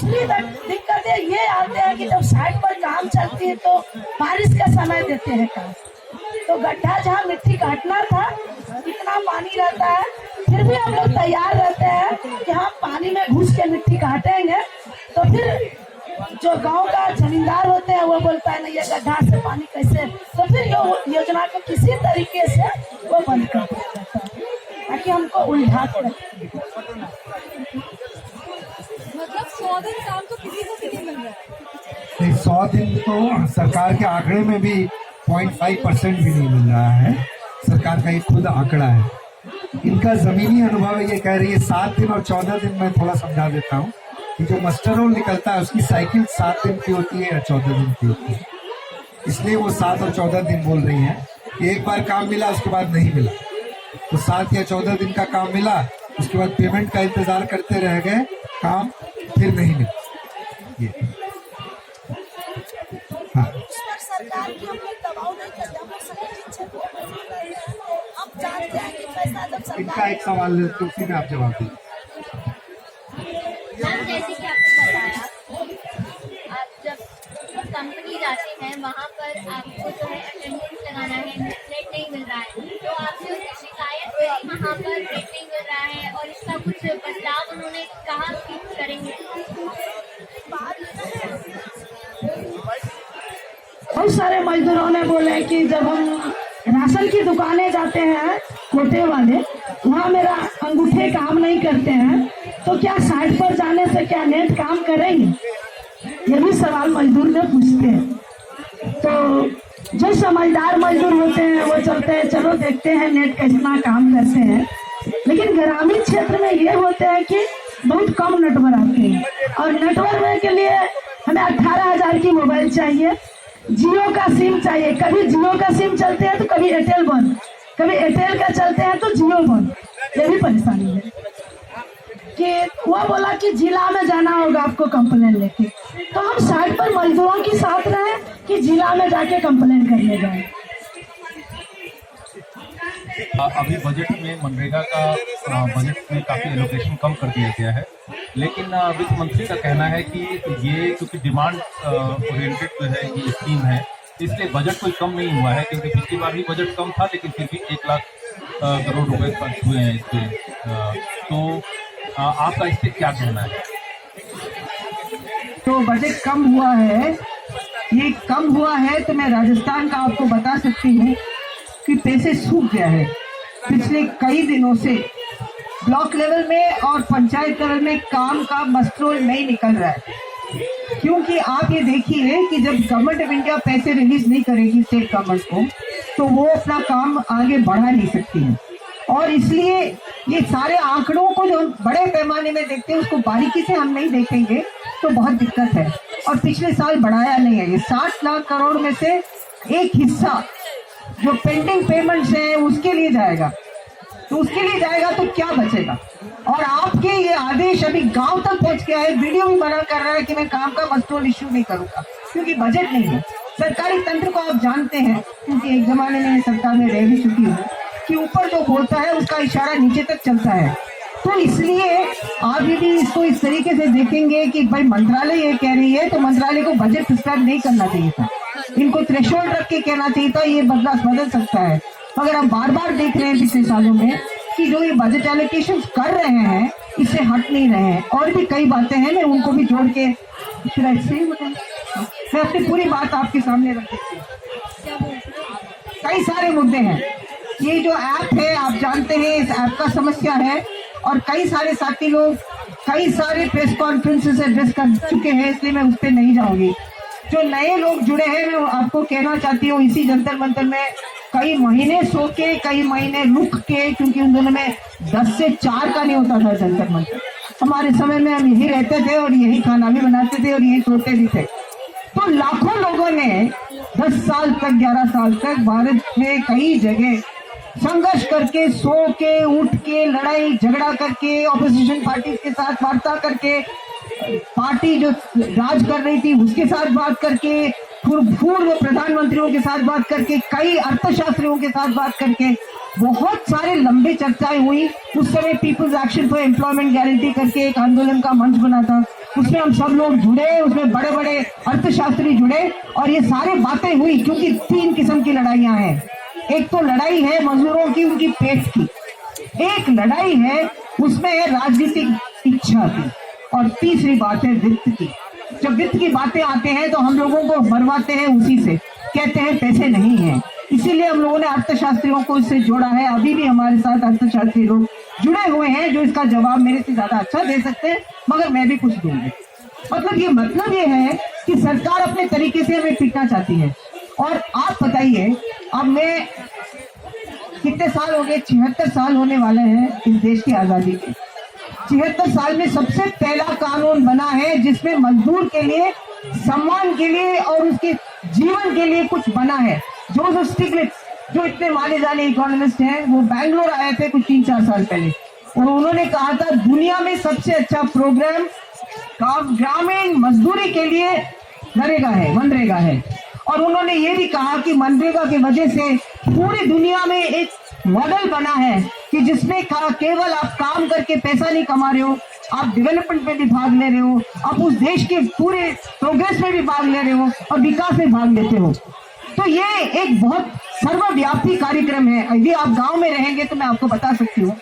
दूसरी दिक्कत ये आते हैं कि जब साइड पर काम चलती है तो बारिश का समय देते हैं काम, तो गड्ढा जहाँ मिट्टी काटना था इतना पानी रहता है, फिर भी हम लोग तैयार रहते हैं कि हम पानी में घुस के मिट्टी काटेंगे। तो फिर जो गांव का जमींदार होते हैं वो बोलता है नहीं ये गड्ढा से पानी कैसे, तो फिर योजना को किसी तरीके से वो बंद कर दिया जाता है ताकि हमको उलझा के रखे। मतलब 100 दिन काम तो किसी को नहीं मिल रहा है। 100 दिन तो सरकार के आंकड़े में भी 0.5% भी नहीं मिल रहा है। सरकार का ये खुद आंकड़ा है। इनका जमीनी अनुभव ये कह रही है 7 दिन और 14 दिन। मैं थोड़ा समझा देता हूँ कि जो मस्टर रोल निकलता है उसकी साइकिल 7 दिन की होती है या 14 दिन की होती है, इसलिए वो 7 और 14 दिन बोल रही है। एक बार काम मिला उसके बाद नहीं मिला, तो 7 या 14 दिन का काम मिला, उसके बाद पेमेंट का इंतजार करते रह गए, काम फिर नहीं मिला। ये हाँ, सरकार की हम लोग दबाव नहीं करते, हम लोग संगठित क्षेत्र में मजदूर रहते हैं। हम जानते हैं कि पैसा जब सरकार इनका एक सवाल है तो उसी में आप जवाब दीजिए। मैम जैसे कि आपने बताया, आप जब कंपनी जाते हैं वहाँ पर आपको जो है अटेंडेंस लगाना है, नेट नहीं मिल रहा है, तो आपने उनसे शिकायत करी वहाँ पर नेट नहीं मिल रहा है और इसका कुछ बदलाव उन्होंने कहा कि करेंगे। बहुत सारे मजदूरों ने बोले कि जब हम राशन की दुकानें जाते हैं कोटे वाले, वहाँ मेरा अंगूठे काम नहीं करते हैं, तो क्या साइट पर जाने से क्या नेट काम करेंगे? ये भी सवाल मजदूर ने पूछते हैं। तो जो समझदार मजदूर होते हैं वो चलते हैं, चलो देखते हैं नेट कितना काम करते हैं। लेकिन ग्रामीण क्षेत्र में ये होते हैं कि बहुत कम नेटवर्क आते हैं, और नेटवर्क के लिए हमें 18,000 की मोबाइल चाहिए, जियो का सिम चाहिए। कभी जियो का सिम चलते हैं तो कभी एयरटेल बंद, कभी एयरटेल का चलते हैं तो जियो बंद। ये भी परेशानी है कि वो बोला कि जिला में जाना होगा आपको कंप्लेन लेके, तो हम साइट पर मजदूरों के साथ रहे कि जिला में जाके कंप्लेन करने जाए। अभी बजट में मनरेगा का बजट में काफ़ी एलोकेशन कम कर दिया गया है, लेकिन वित्त मंत्री का कहना है कि ये क्योंकि डिमांड ओरिएंटेड जो है ये स्कीम है, इसलिए बजट कोई कम नहीं हुआ है, क्योंकि पिछली बार भी बजट कम था लेकिन फिर भी 1 लाख करोड़ रुपए खर्च हुए हैं इस पे। तो आपका इस पे क्या कहना है? तो बजट कम हुआ है, ये कम हुआ है तो मैं राजस्थान का आपको बता सकती हूँ कि पैसे सूख गया है। पिछले कई दिनों से ब्लॉक लेवल में और पंचायत लेवल में काम का मस्ट्रोल नहीं निकल रहा है, क्योंकि आप ये देखिए कि जब गवर्नमेंट ऑफ इंडिया पैसे रिलीज नहीं करेगी स्टेट गवर्नमेंट को, तो वो अपना काम आगे बढ़ा नहीं सकती है। और इसलिए ये सारे आंकड़ों को जो बड़े पैमाने में देखते हैं उसको बारीकी से हम नहीं देखेंगे तो बहुत दिक्कत है। और पिछले साल बढ़ाया नहीं है, ये 60 लाख करोड़ में से एक हिस्सा जो पेंडिंग पेमेंट्स हैं उसके लिए जाएगा, तो उसके लिए जाएगा तो क्या बचेगा? और आपके ये आदेश अभी गांव तक पहुंच गया है, वीडियो भी बना कर रहा है कि मैं काम का मस्ट्रोल इश्यू नहीं करूंगा क्योंकि बजट नहीं है। सरकारी तंत्र को आप जानते हैं, क्योंकि एक जमाने में सरकार में रह भी चुकी हूँ, कि ऊपर जो बोलता है उसका इशारा नीचे तक चलता है। तो इसलिए आप यदि इसको इस तरीके से देखेंगे कि भाई मंत्रालय ये कह रही है, तो मंत्रालय को बजट प्रिस्क्राइब नहीं करना चाहिए था, इनको थ्रेशोल्ड रख के कहना चाहिए था, ये बदल सकता है। मगर हम बार बार देख रहे हैं पिछले सालों में कि जो ये बजट एलोकेशन कर रहे हैं इससे हट नहीं रहे हैं। और भी कई बातें हैं, मैं उनको भी जोड़ के मैं अपनी पूरी बात आपके सामने रख देती हूँ। कई सारे मुद्दे हैं। ये जो ऐप है आप जानते हैं, इस ऐप का समस्या है, और कई सारे साथी लोग कई सारे प्रेस कॉन्फ्रेंसेस एड्रेस कर चुके हैं, इसलिए मैं उस पर नहीं जाऊंगी। जो नए लोग जुड़े हैं मैं आपको कहना चाहती हूँ, इसी जंतर मंतर में कई महीने सो के, कई महीने रुक के, क्योंकि उन दोनों में 10 से 4 का नहीं होता था जंतर मंतर। हमारे समय में हम यही रहते थे और यही खाना भी बनाते थे और यही सोते भी थे। तो लाखों लोगों ने 10 साल तक, 11 साल तक भारत में कई जगह संघर्ष करके, सो के, उठ के, लड़ाई झगड़ा करके, ऑपोजिशन पार्टी के साथ वार्ता करके, पार्टी जो राज कर रही थी उसके साथ बात करके, पूर्व प्रधानमंत्रियों के साथ बात करके, कई अर्थशास्त्रियों के साथ बात करके बहुत सारे लंबे चर्चाएं हुई। उस समय people's action for employment guarantee करके एक आंदोलन का मंच बना था, उसमें हम सब लोग जुड़े, उसमें बड़े बड़े अर्थशास्त्री जुड़े और ये सारी बातें हुई क्योंकि 3 किस्म की लड़ाइयां हैं। एक तो लड़ाई है मजदूरों की, उनकी पेट की, एक लड़ाई है उसमें है राजनीतिक इच्छा की, और तीसरी बात है वित्त की। जब वित्त की बातें आते हैं तो हम लोगों को मरवाते हैं उसी से, कहते हैं पैसे नहीं है। इसीलिए हम लोगों ने अर्थशास्त्रियों को इससे जोड़ा है। अभी भी हमारे साथ अर्थशास्त्री लोग जुड़े हुए हैं जो इसका जवाब मेरे से ज्यादा अच्छा दे सकते हैं, मगर मैं भी कुछ दूंगी। मतलब ये है कि सरकार अपने तरीके से हमें पीटना चाहती है। और आप बताइए, अब मैं कितने साल हो गए, 76 साल होने वाले हैं इस देश की आजादी के। 76 साल में सबसे पहला कानून बना है जिसमें मजदूर के लिए, सम्मान के लिए और उसके जीवन के लिए कुछ बना है। जोसेफ स्टिग्लिट्ज, जो इतने माने जाने इकोनॉमिस्ट हैं, वो बैंगलोर आए थे कुछ 3-4 साल पहले और उन्होंने कहा था दुनिया में सबसे अच्छा प्रोग्राम ग्रामीण मजदूरी के लिए नरेगा है, मनरेगा है। और उन्होंने ये भी कहा कि मनरेगा की वजह से पूरी दुनिया में एक मॉडल बना है कि जिसमें केवल आप काम करके पैसा नहीं कमा रहे हो, आप डेवलपमेंट में भी भाग ले रहे हो, आप उस देश के पूरे प्रोग्रेस में भी भाग ले रहे हो और विकास में भाग लेते हो। तो ये एक बहुत सर्वव्यापी कार्यक्रम है। यदि आप गांव में रहेंगे तो मैं आपको बता सकती हूँ,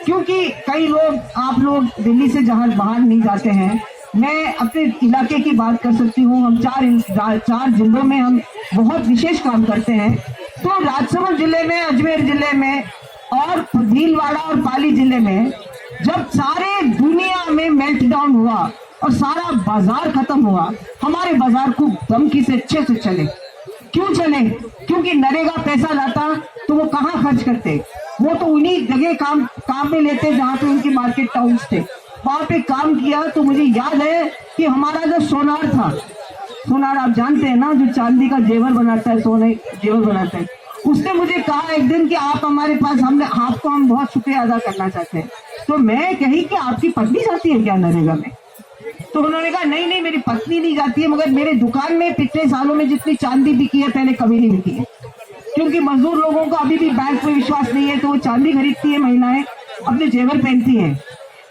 क्योंकि कई लोग, आप लोग दिल्ली से जहां बाहर नहीं जाते हैं, मैं अपने इलाके की बात कर सकती हूँ। हम 4 जिलों में हम बहुत विशेष काम करते हैं। तो राजसमंद जिले में, अजमेर जिले में और भीलवाड़ा और पाली जिले में जब सारे दुनिया में मेल्टडाउन हुआ और सारा बाजार खत्म हुआ, हमारे बाजार खूब धमकी से अच्छे से चले। क्यों चले? क्योंकि नरेगा पैसा लाता तो वो कहाँ खर्च करते, वो तो उन्हीं जगह काम में लेते जहाँ पे उनके मार्केट टाउन्स थे, वहां पे काम किया। तो मुझे याद है कि हमारा जो सोनार था, सोनार आप जानते हैं ना, जो चांदी का जेवर बनाता है, सोने जेवर बनाता है, उसने मुझे कहा एक दिन कि आप हमारे पास, आपको हम बहुत शुक्रिया अदा करना चाहते हैं। तो मैं कही कि आपकी पत्नी जाती है क्या नरेगा में? तो उन्होंने कहा नहीं मेरी पत्नी नहीं जाती है, मगर मेरे दुकान में पिछले सालों में जितनी चांदी बिकी है पहले कभी नहीं बिकी है। क्योंकि मजदूर लोगों को अभी भी बैंक में विश्वास नहीं है, तो वो चांदी खरीदती है, महिलाएं अपने जेवर पहनती हैं।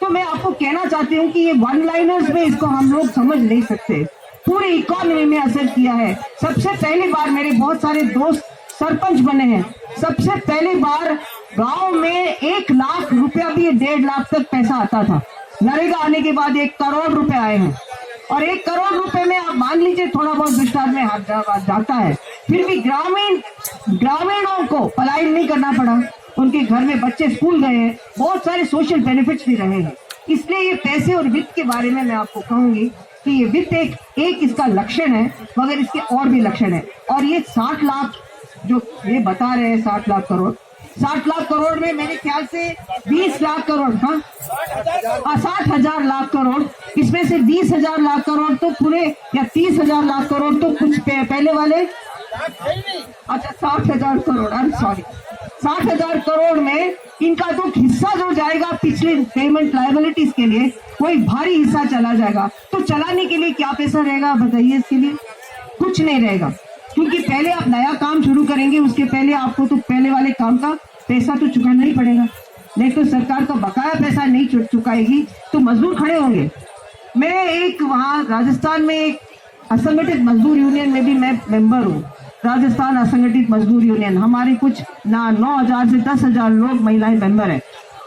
तो मैं आपको कहना चाहती हूँ कि ये वन लाइनर्स में इसको हम लोग समझ नहीं सकते, पूरी इकोनॉमी में असर किया है। सबसे पहली बार मेरे बहुत सारे दोस्त सरपंच बने हैं। सबसे पहली बार गांव में 1 लाख रुपया भी 1.5 लाख तक पैसा आता था। नरेगा आने के बाद 1 करोड़ रुपए आए हैं, और 1 करोड़ रुपए में आप मान लीजिए थोड़ा बहुत भ्रष्टाचार में हाथ जाता है, फिर भी ग्रामीणों को पलायन नहीं करना पड़ा, उनके घर में बच्चे स्कूल गए हैं, बहुत सारे सोशल बेनिफिट्स भी रहे हैं। इसलिए ये पैसे और वित्त के बारे में मैं आपको कहूंगी कि ये वित्त एक इसका लक्षण है, मगर इसके और भी लक्षण है। और ये 60 लाख जो ये बता रहे हैं, 60 लाख करोड़, 60 लाख करोड़ में मेरे ख्याल से 20 लाख करोड़, हाँ 60,000 लाख करोड़, इसमें से 20,000 लाख करोड़ तो पूरे, या 30,000 लाख करोड़ तो कुछ पहले वाले, अच्छा 60,000 crore, I am sorry, 60,000 crore में इनका तो हिस्सा जो जाएगा पिछले पेमेंट लायबिलिटीज के लिए, वो एक भारी हिस्सा चला जाएगा। तो चलाने के लिए क्या पैसा रहेगा बताइए? इसके लिए कुछ नहीं रहेगा, क्योंकि पहले आप नया काम शुरू करेंगे, उसके पहले आपको तो पहले वाले काम का पैसा तो चुकाना ही पड़ेगा, नहीं तो सरकार का बकाया पैसा नहीं चुकाएगी तो मजदूर खड़े होंगे। मैं एक वहाँ राजस्थान में एक असंगठित मजदूर यूनियन में भी मैं मेंबर हूँ, राजस्थान असंगठित मजदूर यूनियन। हमारी कुछ 9,000 से 10,000 लोग महिलाएं मेंबर है।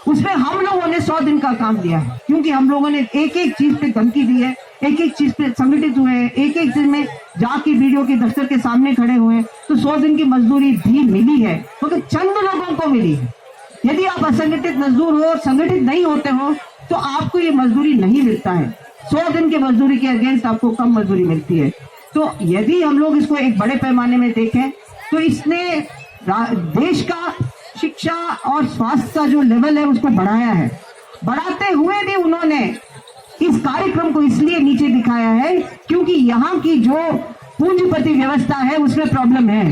उसमें हम लोगों ने 100 दिन का काम दिया है, क्योंकि हम लोगों ने एक चीज पे धमकी दी है, एक चीज पे संगठित हुए हैं, एक चीज में जाके वीडियो के दफ्तर के सामने खड़े हुए हैं। तो 100 दिन की मजदूरी भी मिली है, क्योंकि चंद लोगों को मिली है। यदि आप असंगठित मजदूर हो, संगठित नहीं होते हो, तो आपको ये मजदूरी नहीं मिलता है। 100 दिन की मजदूरी के अगेंस्ट आपको कम मजदूरी मिलती है। तो यदि हम लोग इसको एक बड़े पैमाने में देखें तो इसने देश का शिक्षा और स्वास्थ्य का जो लेवल है उसको बढ़ाया है। बढ़ाते हुए भी उन्होंने इस कार्यक्रम को इसलिए नीचे दिखाया है क्योंकि यहाँ की जो पूंजीपति व्यवस्था है उसमें प्रॉब्लम है।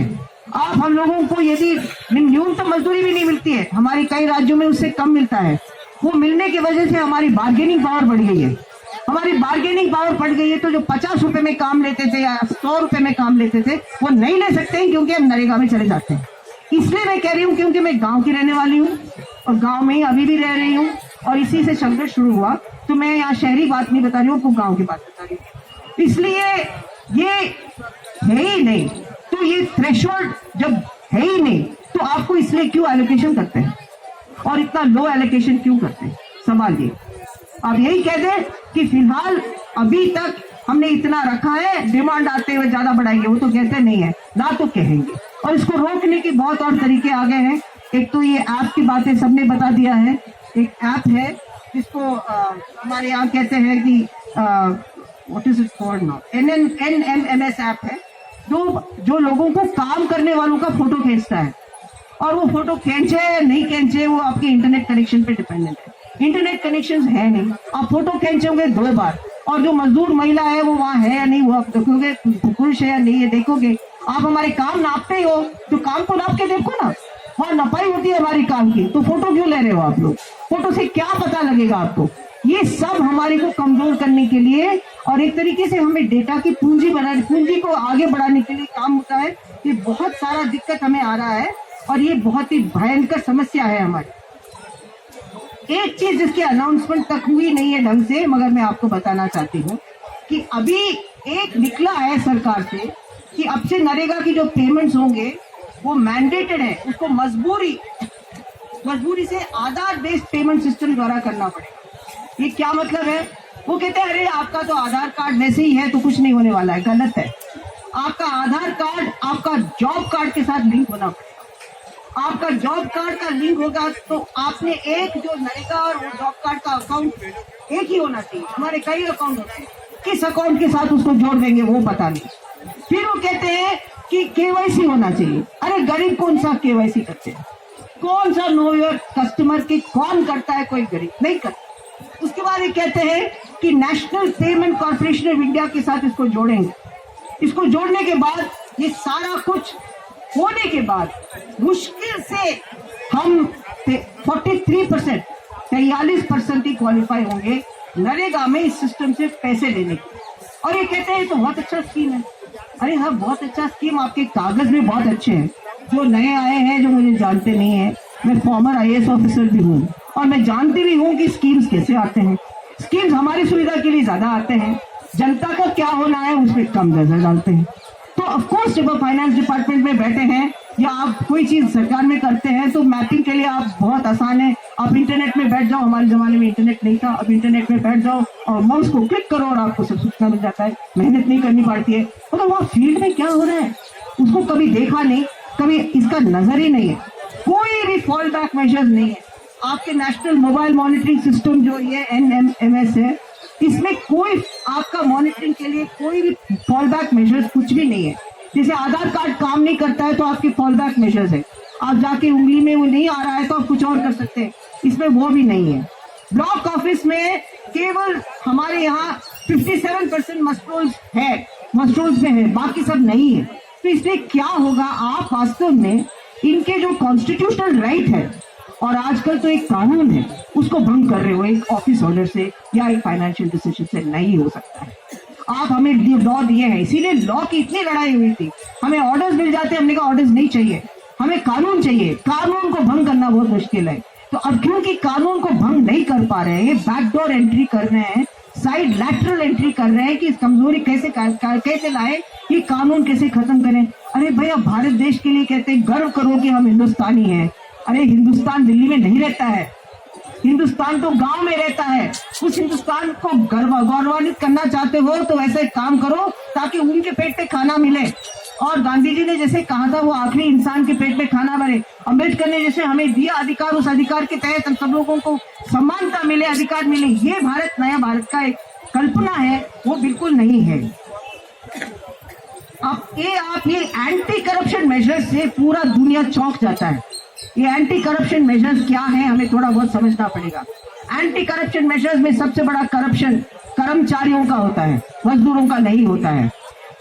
आप हम लोगों को यदि न्यूनतम मजदूरी भी नहीं मिलती है, हमारे कई राज्यों में उससे कम मिलता है। वो मिलने की वजह से हमारी बार्गेनिंग पावर बढ़ गई है। हमारी बार्गेनिंग पावर बढ़ गई है, तो जो 50 रुपए में काम लेते थे या 100 रुपए में काम लेते थे वो नहीं ले सकते हैं, क्योंकि हम नरेगा में चले जाते हैं। इसलिए मैं कह रही हूँ, क्योंकि मैं गांव की रहने वाली हूँ और गांव में ही अभी भी रह रही हूँ, और इसी से संघर्ष शुरू हुआ तो मैं यहाँ शहरी बात नहीं बता रही हूँ, आपको गाँव की बात बता रही हूँ। इसलिए ये है ही नहीं, तो ये थ्रेशोल्ड जब है ही नहीं तो आपको इसलिए क्यों एलोकेशन करते हैं और इतना लो एलोकेशन क्यों करते हैं? सवाल ये। आप यही कह दें कि फिलहाल अभी तक हमने इतना रखा है, डिमांड आते हुए ज्यादा बढ़ाएंगे, वो तो कहते नहीं है ना, तो कहेंगे। और इसको रोकने के बहुत और तरीके आ गए हैं। एक तो ये ऐप की बातें सबने बता दिया है। एक ऐप है जिसको हमारे यहाँ कहते हैं कि what is it called now, NMMS app है, जो लोगों को काम करने वालों का फोटो खींचता है। और वो फोटो खींचे या नहीं खींचे वो आपके इंटरनेट कनेक्शन पे डिपेंडेंट है। इंटरनेट कनेक्शन है नहीं, आप फोटो खींचोगे 2 बार, और जो मजदूर महिला है वो वहाँ है या नहीं वो आप देखोगे, पुरुष है या नहीं ये देखोगे। आप हमारे काम नापते हो तो काम को नाप के देखो ना, वहाँ नपाई होती है हमारी काम की, तो फोटो क्यों ले रहे हो आप लोग? फोटो से क्या पता लगेगा आपको? ये सब हमारे को कमजोर करने के लिए और एक तरीके से हमें डेटा की पूंजी को आगे बढ़ाने के लिए काम होता है। ये बहुत सारा दिक्कत हमें आ रहा है और ये बहुत ही भयंकर समस्या है हमारी। एक चीज जिसकी अनाउंसमेंट तक हुई नहीं है ढंग से, मगर मैं आपको बताना चाहती हूँ कि अभी एक निकला है सरकार से कि अब से नरेगा की जो पेमेंट्स होंगे वो मैंडेटेड है, उसको मजबूरी से आधार बेस्ड पेमेंट सिस्टम द्वारा करना पड़ेगा। ये क्या मतलब है? वो कहते हैं अरे आपका तो आधार कार्ड वैसे ही है तो कुछ नहीं होने वाला है। गलत है। आपका आधार कार्ड आपका जॉब कार्ड के साथ लिंक होना पड़ेगा। आपका जॉब कार्ड का लिंक होगा तो आपने एक जो नरेगा और जॉब कार्ड का अकाउंट एक ही होना चाहिए। हमारे कई अकाउंट होते हैं, किस अकाउंट के साथ उसको जोड़ देंगे वो पता नहीं। फिर वो कहते हैं कि केवाईसी होना चाहिए। अरे गरीब कौन सा केवाईसी करते हैं? कौन सा नो योर कस्टमर की कौन करता है? कोई गरीब नहीं करता। उसके बाद ये कहते हैं कि national payment corporation of India के साथ इसको जोड़ेंगे। इसको जोड़ने के बाद ये सारा कुछ होने के बाद मुश्किल से हम 43% ही क्वालिफाई होंगे नरेगा में इस सिस्टम से पैसे लेने के। और ये कहते हैं तो बहुत अच्छा स्कीम है। अरे हाँ, बहुत अच्छा स्कीम, आपके कागज में बहुत अच्छे हैं। जो नए आए हैं जो मुझे जानते नहीं है, मैं फॉर्मर IAS ऑफिसर भी हूँ और मैं जानती भी हूँ कि स्कीम्स कैसे आते हैं। स्कीम्स हमारी सुविधा के लिए ज्यादा आते हैं, जनता का क्या होना है उसमें कम नजर डालते हैं। तो ऑफकोर्स जब आप फाइनेंस डिपार्टमेंट में बैठे हैं या आप कोई चीज सरकार में करते हैं तो मैपिंग के लिए आप बहुत आसान है। आप इंटरनेट में बैठ जाओ, हमारे जमाने में इंटरनेट नहीं था, अब इंटरनेट में बैठ जाओ और माउस को क्लिक करो और आपको सब सूचना मिल जाता है। मेहनत नहीं करनी पड़ती है। मतलब वहाँ फील्ड में क्या हो रहा है उसको कभी देखा नहीं, कभी इसका नजर ही नहीं है। कोई भी फॉल बैक मेजर्स नहीं है। आपके नेशनल मोबाइल मॉनिटरिंग सिस्टम जो ये NMMS है, इसमें कोई आपका मॉनिटरिंग के लिए कोई भी फॉल बैक मेजर्स कुछ भी नहीं है। जैसे आधार कार्ड काम नहीं करता है तो आपके फॉल बैक मेजर्स है, आप जाके उंगली में वो नहीं आ रहा है तो आप कुछ और कर सकते हैं, इसमें वो भी नहीं है। ब्लॉक ऑफिस में केवल हमारे यहाँ 57% मस्ट्रोल्स में है, बाकी सब नहीं है। तो इसलिए क्या होगा, आप वास्तव में इनके जो कॉन्स्टिट्यूशनल राइट है और आजकल तो एक कानून है उसको भंग कर रहे हो एक ऑफिस ऑर्डर से या एक फाइनेंशियल डिसीजन से। नहीं हो सकता है। आप हमें लॉ दिए हैं, इसीलिए लॉ की इतनी लड़ाई हुई थी। हमें ऑर्डर्स मिल जाते, हमने कहा ऑर्डर्स नहीं चाहिए, हमें कानून चाहिए। कानून को भंग करना बहुत मुश्किल है। तो अब क्योंकि कानून को भंग नहीं कर पा रहे हैं, ये बैकडोर एंट्री कर रहे हैं, साइड लैटरल एंट्री कर रहे हैं कि इस कमजोरी कैसे लाए, ये कानून कैसे खत्म करें। अरे भैया, भारत देश के लिए कहते हैं गर्व करो कि हम हिंदुस्तानी हैं। अरे हिंदुस्तान दिल्ली में नहीं रहता है, हिंदुस्तान तो गांव में रहता है। उस हिंदुस्तान को गौरवान्वित करना चाहते हो तो ऐसे काम करो ताकि उनके पेट पे खाना मिले। और गांधी जी ने जैसे कहा था वो आखिरी इंसान के पेट में खाना भरे। अम्बेडकर ने जैसे हमें दिया अधिकार, उस अधिकार के तहत हम सब लोगों को समानता मिले, अधिकार मिले। ये भारत, नया भारत का एक कल्पना है, वो बिल्कुल नहीं है। आप ये एंटी करप्शन मेजर्स से पूरा दुनिया चौंक जाता है। ये एंटी करप्शन मेजर्स क्या है, हमें थोड़ा बहुत समझना पड़ेगा। एंटी करप्शन मेजर्स में सबसे बड़ा करप्शन कर्मचारियों का होता है, मजदूरों का नहीं होता है।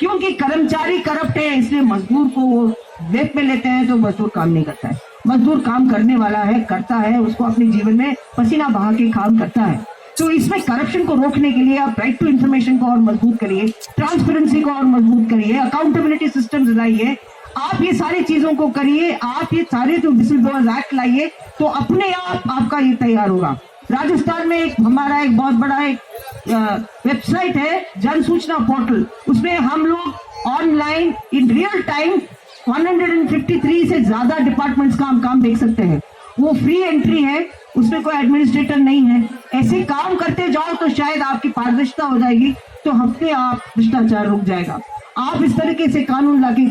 क्योंकि कर्मचारी करप्ट है इसलिए मजदूर को वो वेब में लेते हैं तो मजदूर काम नहीं करता है। मजदूर काम करने वाला है, करता है, उसको अपने जीवन में पसीना बहा के काम करता है। तो इसमें करप्शन को रोकने के लिए आप राइट टू इन्फॉर्मेशन को और मजबूत करिए, ट्रांसपेरेंसी को और मजबूत करिए, अकाउंटेबिलिटी सिस्टम लाइए। आप ये सारी चीजों को करिए, आप ये सारे जो विजिल ब्लोअर्स एक्ट लाइए तो अपने आप आपका ये तैयार होगा। राजस्थान में एक हमारा एक बहुत बड़ा एक वेबसाइट है जन सूचना पोर्टल, उसमें हम लोग ऑनलाइन इन रियल टाइम 153 से ज्यादा डिपार्टमेंट्स का हम काम देख सकते हैं। वो फ्री एंट्री है, उसमें कोई एडमिनिस्ट्रेटर नहीं है। ऐसे काम करते जाओ तो शायद आपकी पारदर्शिता हो जाएगी, तो अपने आप भ्रष्टाचार रुक जाएगा। आप इस तरीके से कानून लाके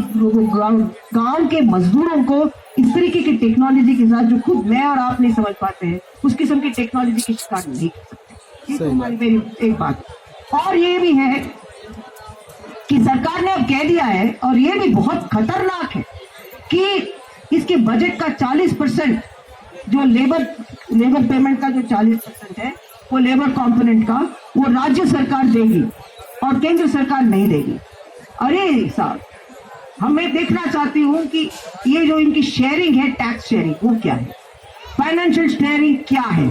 गांव के मजदूरों को इस तरीके की टेक्नोलॉजी के साथ, जो खुद मैं और आप नहीं समझ पाते हैं, उस किस्म की टेक्नोलॉजी की शिकार नहीं कर सकते। ये तो हमारी मेरी एक बात। और ये भी है कि सरकार ने अब कह दिया है, और ये भी बहुत खतरनाक है, कि इसके बजट का 40% जो लेबर पेमेंट का जो 40% है, वो लेबर कंपोनेंट का वो राज्य सरकार देगी और केंद्र सरकार नहीं देगी। अरे साहब, मैं देखना चाहती हूँ कि ये जो इनकी शेयरिंग है, टैक्स शेयरिंग, वो क्या है, फाइनेंशियल शेयरिंग क्या है,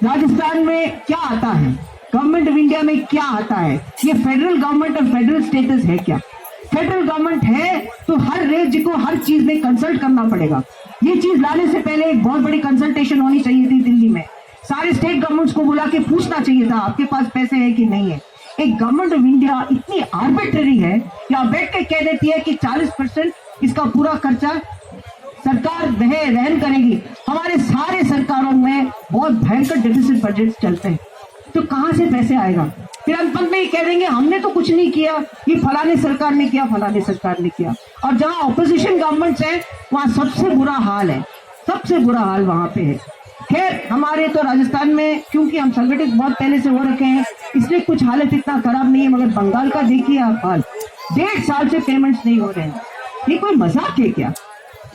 राजस्थान में क्या आता है, गवर्नमेंट ऑफ इंडिया में क्या आता है, ये फेडरल गवर्नमेंट और फेडरल स्टेटस है क्या? फेडरल गवर्नमेंट है तो हर राज्य को हर चीज में कंसल्ट करना पड़ेगा। ये चीज लाने से पहले एक बहुत बड़ी कंसल्टेशन होनी चाहिए थी दिल्ली में, सारे स्टेट गवर्नमेंट्स को बुला के पूछना चाहिए था आपके पास पैसे है कि नहीं है। एक गवर्नमेंट ऑफ इंडिया इतनी आर्बिट्ररी है कि आप बैठ के कह देती है कि 40% इसका पूरा खर्चा सरकार वहन करेगी। हमारे सारे सरकारों में बहुत भयंकर डेफिसिट बजट चलते हैं, तो कहां से पैसे आएगा? फिर अंत में ये कह देंगे हमने तो कुछ नहीं किया, ये फलाने सरकार ने किया, फलाने सरकार ने किया। और जहां ऑपोजिशन गवर्नमेंट्स है वहां सबसे बुरा हाल है, सबसे बुरा हाल वहां पे है। खैर, हमारे तो राजस्थान में क्योंकि हम संगठित बहुत पहले से हो रखे हैं, इसलिए कुछ हालत इतना खराब नहीं है। मगर बंगाल का देखिए आप हाल, 1.5 साल से पेमेंट्स नहीं हो रहे हैं। ये कोई मजाक है क्या?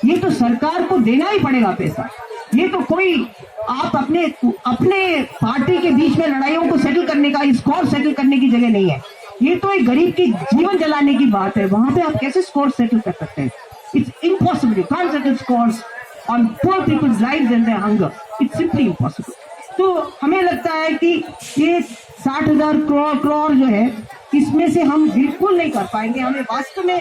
ये तो सरकार को देना ही पड़ेगा पैसा। ये तो कोई आप अपने पार्टी के बीच में लड़ाइयों को सेटल करने का, स्कोर सेटल करने की जगह नहीं है। ये तो एक गरीब के जीवन जलाने की बात है। वहां पे आप कैसे स्कोर सेटल कर सकते हैं? It's impossible. You can't settle scores on poor people's lives and their hunger. It's simply impossible. तो हमें लगता है कि ये 60,000 करोड़ जो है, इसमें से हम बिल्कुल नहीं कर पाएंगे। हमें वास्तव में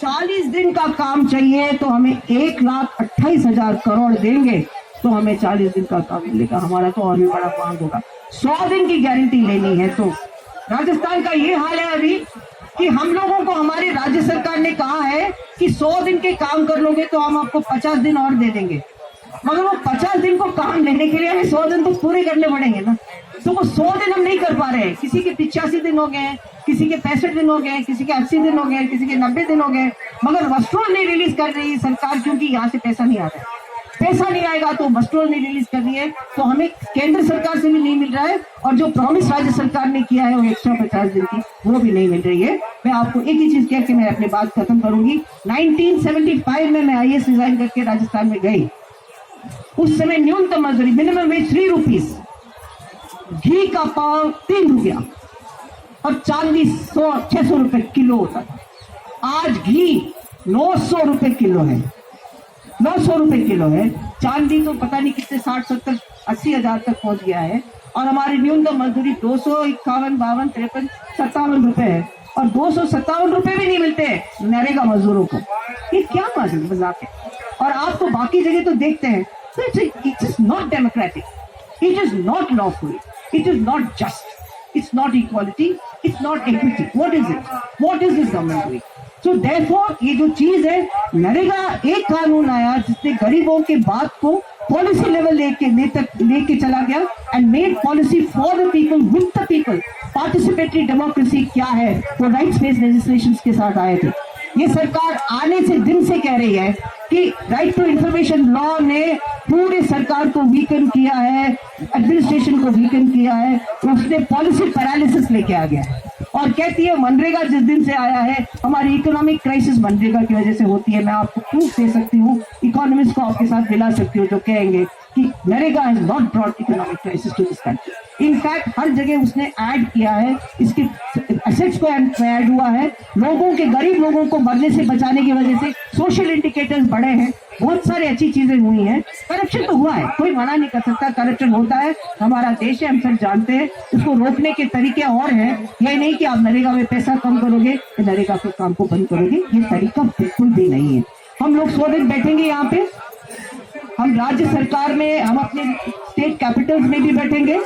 40 दिन का काम चाहिए, तो हमें 1,28,000 करोड़ देंगे तो हमें 40 दिन का काम मिलेगा। हमारा तो और भी बड़ा मांग होगा। 100 दिन की गारंटी लेनी है। तो राजस्थान का ये हाल है अभी कि हम लोगों को हमारी राज्य सरकार ने कहा है कि 100 दिन के काम कर लोगे तो हम आपको 50 दिन और दे देंगे। मगर वो 50 दिन को काम लेने के लिए हमें 100 दिन तो पूरे करने पड़ेंगे ना। तो वो 100 दिन हम नहीं कर पा रहे हैं। किसी के 85 दिन हो गए, किसी के 65 दिन हो गए, किसी के 80 दिन हो गए, किसी के 90 दिन हो गए, मगर वस्ट्रोल नहीं रिलीज कर रही है सरकार, क्योंकि यहाँ से पैसा नहीं आ रहा है। पैसा नहीं आएगा तो वस्ट्रोल नहीं रिलीज कर रही है, तो हमें केंद्र सरकार से भी नहीं मिल रहा है, और जो प्रॉमिस राज्य सरकार ने किया है वो एक्स्ट्रा 50 दिन की, वो भी नहीं मिल रही है। मैं आपको एक ही चीज कह के मैं अपनी बात खत्म करूंगी। 1975 में मैं IAS रिजाइन करके राजस्थान में गई। उस समय न्यूनतम मजदूरी, मिनिमम वेज 3 रुपीज, घी का पाव 3 रुपया और चांदी 600 रुपए किलो होता था। आज घी 900 रुपए किलो है, 900 रुपए किलो है। चांदी तो पता नहीं कितने 60, 70, 80 हजार तक पहुंच गया है। और हमारी न्यूनतम मजदूरी 251, 52, 53, 57 रुपए है, और 257 रुपए भी नहीं मिलते हैं नरेगा मजदूरों को। ये क्या मजाक है? और आप तो बाकी जगह तो देखते हैं, it is not democratic, it is not lawful, it is not just, it's not equality, it's not equity. What is it? What is this government doing? So therefore, ये जो चीज है, नरेगा एक कानून आया जिसने गरीबों के बात को पॉलिसी लेवल लेके चला गया, and made policy for the people, with the people. Participatory democracy क्या है, वो राइट्स बेस्ड लेजिस्लेशन के साथ आए थे। ये सरकार आने से दिन से कह रही है कि राइट टू इंफॉर्मेशन लॉ ने पूरे सरकार को वीकन किया है, एडमिनिस्ट्रेशन को वीकन किया है, उसने पॉलिसी पैरालिसिस लेके आ गया है। और कहती है मनरेगा जिस दिन से आया है, हमारी इकोनॉमिक क्राइसिस मनरेगा की वजह से होती है। मैं आपको प्रूफ दे सकती हूँ, इकोनॉमिस्ट को आपके साथ मिला सकती हूँ, जो कहेंगे कि NREGA has not brought economic crisis to this country. In fact हर जगह उसने ऐड किया है, इसके एसेट्स को ऐड हुआ है, लोगों के, गरीब लोगों को मरने से बचाने की वजह से सोशल इंडिकेटर्स बढ़े हैं, बहुत सारी अच्छी चीजें हुई हैं। करप्शन तो हुआ है, कोई मना नहीं कर सकता, करप्शन होता है, हमारा देश है, हम सब जानते हैं। उसको रोकने के तरीके और हैं, ये नहीं कि आप नरेगा में पैसा कम करोगे तो नरेगा के काम को बंद करोगे, ये तरीका बिल्कुल भी नहीं है। हम लोग 100 दिन बैठेंगे यहाँ पे, हम राज्य सरकार में, हम अपने स्टेट कैपिटल्स में भी बैठेंगे,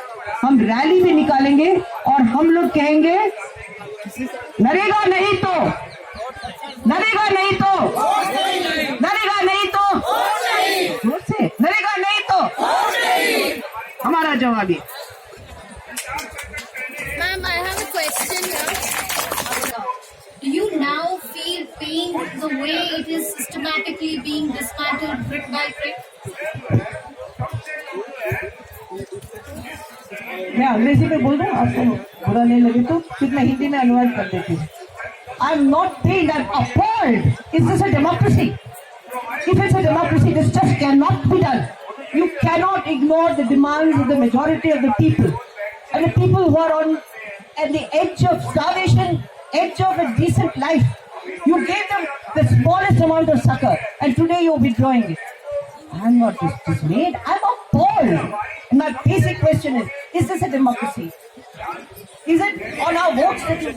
हम रैली भी निकालेंगे और हम लोग कहेंगे नरेगा नहीं तो, नरेगा नहीं तो, नरेगा नहीं तो, जोर से, नरेगा नहीं तो हमारा जवाब ये। Ma'am, I have a question here. Do you now feel pain the way it is systematically being dismantled brick by brick? मैं अंग्रेजी में बोल रहा हूँ, आपको बुरा नहीं लगे तो फिर मैं हिंदी में अनुवाद कर देती हूँ। I am not pained, I am appalled. Is this a democracy? If it's a democracy, this just cannot be done. You cannot ignore the demands of the majority of the people. And the people who are on at the edge of starvation, edge of a decent life. You gave them the smallest amount of succor, and today you're withdrawing it. I'm not dismayed, I'm appalled. And my basic question is this a democracy? Is it on our votes that you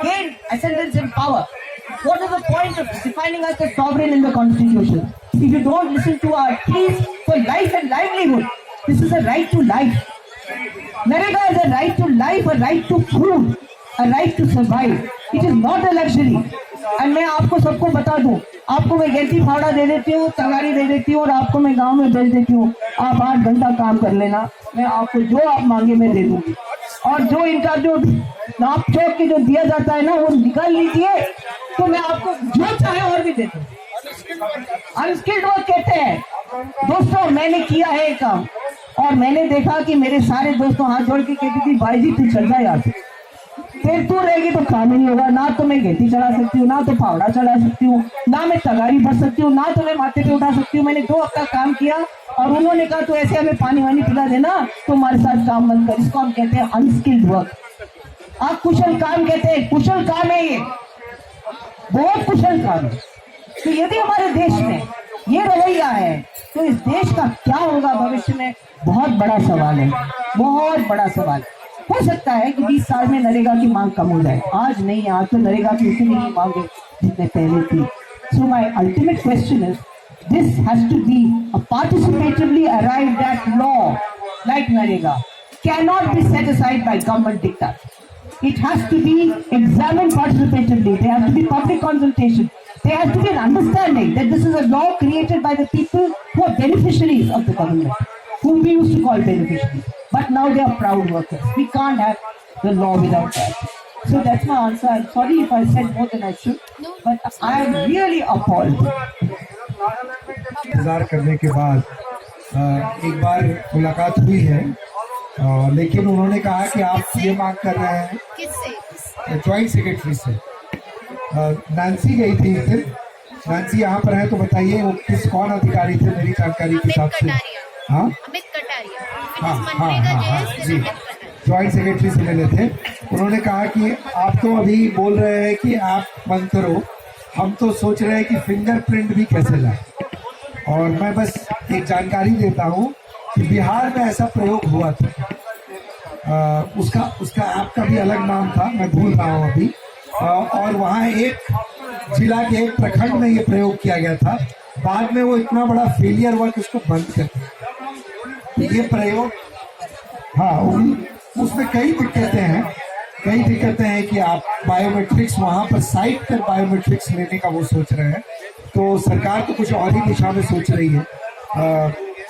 gain ascendance in power? What is the point of defining us as sovereign in the constitution? If you don't listen to our pleas for life and livelihood, this is a right to life. Narega is a right to life, a right to food, a right to survive. It is not a luxury. And मैं आपको सबको बता दूं, आपको मैं गेंटी फावड़ा दे देती हूँ, तगारी दे देती हूँ और आपको मैं गांव में भेज देती हूँ। आप 8 घंटा काम कर लेना, मैं आपको जो आप मांगे मैं दे दूंगी। और जो इनका जो नाप चौक के जो दिया जाता है ना, वो निकाल लीजिए, तो मैं आपको जो चाहे और भी दे दूँ। अनस्किल्ड वर्क कहते हैं। दोस्तों, मैंने किया है एक काम और मैंने देखा कि मेरे सारे दोस्तों हाथ जोड़ के कहती थी, भाई जी तू चल जा यहाँ से, फिर तू रहेगी तो काम ही नहीं होगा। ना तो मैं गेटी चढ़ा सकती हूँ, ना तो फावड़ा चढ़ा सकती हूँ, ना मैं तगारी भर सकती हूँ, ना तो मैं माथे पे उठा सकती हूँ। मैंने 2 हफ्ता काम किया और उन्होंने कहा तो ऐसे हमें पानी वानी पिला देना, तो हमारे साथ काम बंद कर। इसको हम कहते हैं अनस्किल्ड वर्क। आप कुशल काम कहते हैं, कुशल काम है ये, बहुत कुशल काम है। तो यदि हमारे देश में ये रवैया है तो इस देश का क्या होगा भविष्य में, बहुत बड़ा सवाल है, बहुत बड़ा सवाल। हो सकता है कि 20 साल में नरेगा की मांग कम हो जाए, आज नहीं, आज तो नरेगा की उतनी ही मांग है जितने पहले थी। So my ultimate question is, this has to be a participatively arrived at law like NREGA, cannot be set aside by government diktat. It has to be examined participatively. There has to be public consultation. There has to be an understanding that this is a law created by the people who are beneficiaries of the government, whom we used to call beneficiaries. But now they are proud workers. We can't have the law without that. So that's my answer. I'm sorry if I said more than I should, but I am really appalled. इंतजार करने के बाद एक बार मुलाकात हुई है, लेकिन उन्होंने कहा कि आप ये मांग कर रहे हैं किससे? ज्वाइंट सेक्रेटरी से। नैन्सी गई थी इस दिन। नैन्सी यहाँ पर है तो बताइए वो कौन अधिकारी थे मेरी जानकारी के हिसाब से? हाँ, अमित कटारिया। हाँ जी, ज्वाइंट सेक्रेटरी से मिले थे। उन्होंने कहा कि आप तो अभी बोल रहे हैं कि आप बंद करो, हम तो सोच रहे हैं कि फिंगरप्रिंट भी कैसे लाए। और मैं बस एक जानकारी देता हूँ कि बिहार में ऐसा प्रयोग हुआ था, उसका ऐप का भी अलग नाम था, मैं भूल रहा हूँ अभी। और वहाँ एक जिला के एक प्रखंड में ये प्रयोग किया गया था। बाद में वो इतना बड़ा फेलियर हुआ कि उसको बंद कर दिया। तो ये प्रयोग, हाँ, उसमें कई दिक्कतें हैं कि आप बायोमेट्रिक्स वहाँ पर साइट पर बायोमेट्रिक्स लेने का वो सोच रहे हैं। तो सरकार तो कुछ और ही दिशा में सोच रही है।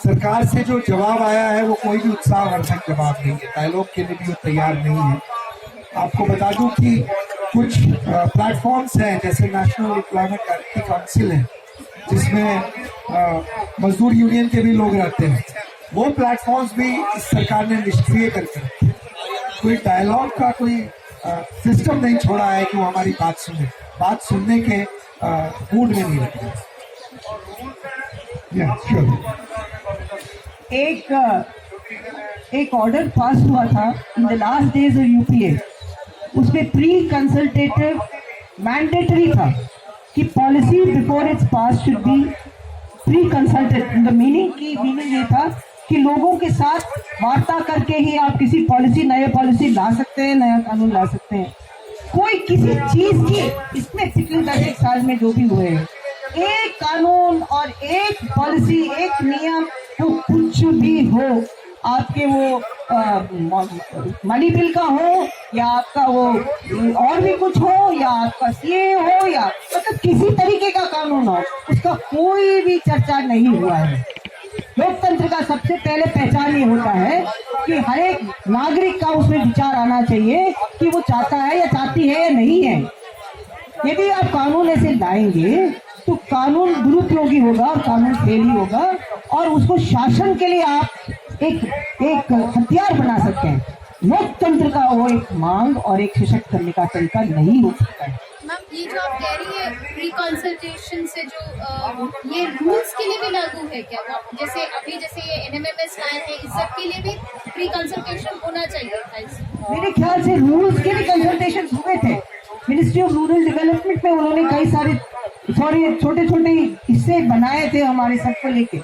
सरकार से जो जवाब आया है वो कोई भी उत्साहवर्धक जवाब नहीं है, डायलॉग के लिए भी वो तैयार नहीं है। आपको बता दूं कि कुछ प्लेटफॉर्म्स हैं, जैसे नेशनल एम्प्लॉयमेंट गारंटी काउंसिल है, जिसमें मजदूर यूनियन के भी लोग रहते हैं। वो प्लेटफॉर्म्स भी इस सरकार ने निष्क्रिय करके रखे। कोई डायलॉग का कोई सिस्टम नहीं छोड़ा है कि वो हमारी बात सुनने के मूड में नहीं रहते। एक ऑर्डर पास हुआ था in the last days of UPA. उसमें प्री कंसल्टेटिव मैंडेटरी था कि policy before it's pass should be pre consulted. The meaning ये था कि लोगों के साथ वार्ता करके ही आप किसी नए पॉलिसी ला सकते हैं, नया कानून ला सकते हैं। कोई किसी चीज की इसमें पिछले 10 साल में जो भी हुए हैं, एक कानून और एक पॉलिसी, एक नियम, तो कुछ भी हो, आपके वो मनी बिल का हो या आपका वो और भी कुछ हो या आपका सीए हो या मतलब किसी तरीके का कानून हो, उसका कोई भी चर्चा नहीं हुआ है। लोकतंत्र का सबसे पहले पहचान ये होता है कि हर एक नागरिक का उसमें विचार आना चाहिए कि वो चाहता है या चाहती है या नहीं है। यदि आप कानून ऐसे लाएंगे तो कानून दुरुपयोगी होगा और कानून फेल ही होगा और उसको शासन के लिए आप एक हथियार बना सकते हैं। लोकतंत्र का वो एक मांग और एक सशक्त करने का तरीका नहीं हो सकता है। मैम, ये जो आप कह रही है प्री कंसल्टेशन से जो ये रूल्स के लिए भी लागू है क्या? वो जैसे अभी जैसे ये NMMS लाए हैं, इस सब के लिए भी प्री कंसल्टेशन होना चाहिए था इसमें? मेरे ख्याल से रूल्स के भी कंसल्टेशन हुए थे। मिनिस्ट्री ऑफ रूरल डेवलपमेंट में उन्होंने कई सारे छोटे छोटे हिस्से बनाए थे हमारे सबको लेके।